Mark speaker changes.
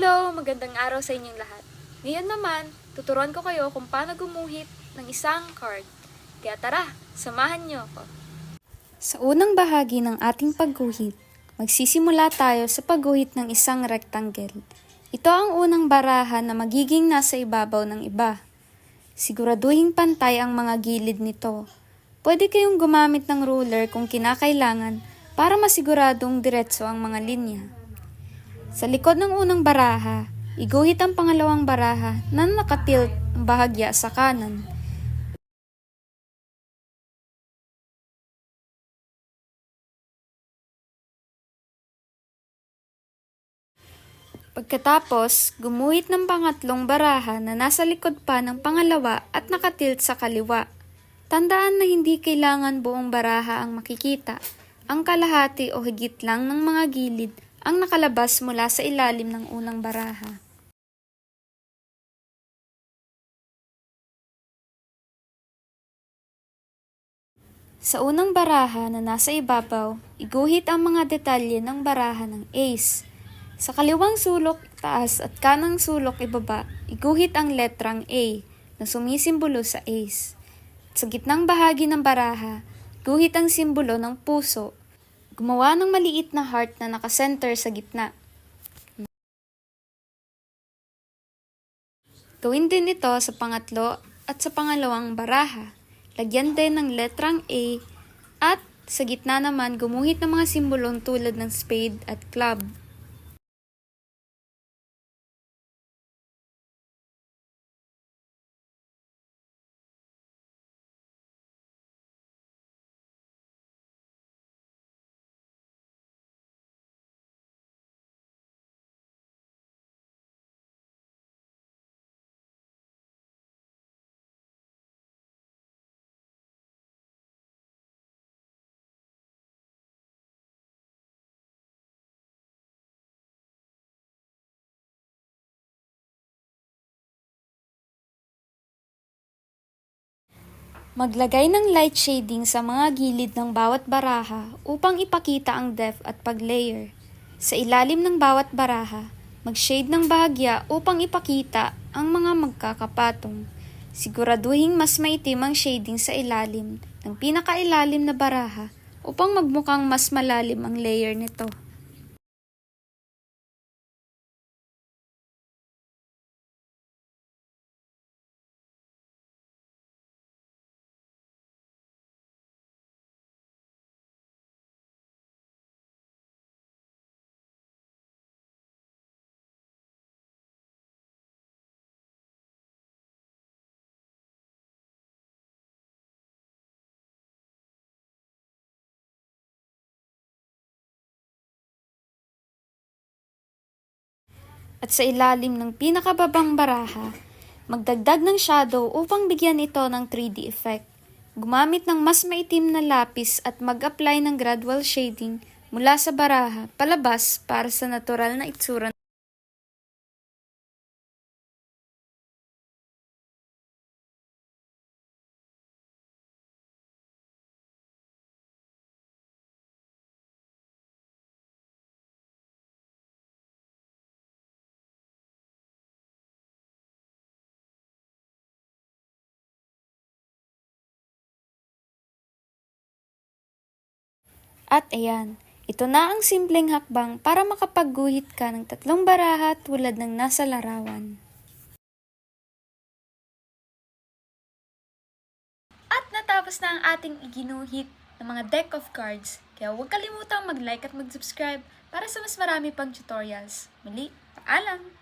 Speaker 1: Hello! Magandang araw sa inyong lahat. Ngayon naman, tuturuan ko kayo kung paano gumuhit ng isang card. Kaya tara, samahan niyo ako. Sa unang bahagi ng ating pagguhit, magsisimula tayo sa pagguhit ng isang rectangle. Ito ang unang baraha na magiging nasa ibabaw ng iba. Siguraduhing pantay ang mga gilid nito. Pwede kayong gumamit ng ruler kung kinakailangan para masiguradong diretso ang mga linya. Sa likod ng unang baraha, iguhit ang pangalawang baraha na nakatilt ang bahagya sa kanan. Pagkatapos, gumuhit ng pangatlong baraha na nasa likod pa ng pangalawa at nakatilt sa kaliwa. Tandaan na hindi kailangan buong baraha ang makikita. Ang kalahati o higit lang ng mga gilid ang nakalabas mula sa ilalim ng unang baraha. Sa unang baraha na nasa ibabaw, iguhit ang mga detalye ng baraha ng ace. Sa kaliwang sulok taas at kanang sulok ibaba, iguhit ang letrang A na sumisimbolo sa ace. At sa gitnang bahagi ng baraha, iguhit ang simbolo ng puso. Gumawa ng maliit na heart na nakasenter sa gitna. Gawin din ito sa pangatlo at sa pangalawang baraha. Lagyan din ng letrang A at sa gitna naman gumuhit ng mga simbolong tulad ng spade at club. Maglagay ng light shading sa mga gilid ng bawat baraha upang ipakita ang depth at pag-layer. Sa ilalim ng bawat baraha, mag-shade ng bahagya upang ipakita ang mga magkakapatong. Siguraduhing mas maitim ang shading sa ilalim ng pinakailalim na baraha upang magmukhang mas malalim ang layer nito. At sa ilalim ng pinakababang baraha, magdagdag ng shadow upang bigyan ito ng 3D effect. Gumamit ng mas maitim na lapis at mag-apply ng gradual shading mula sa baraha palabas para sa natural na itsura. At ayan, ito na ang simpleng hakbang para makapagguhit ka ng tatlong baraha tulad ng nasa larawan. At natapos na ang ating iginuhit ng mga deck of cards. Kaya huwag kalimutang mag-like at mag-subscribe para sa mas marami pang tutorials. Muli, paalam!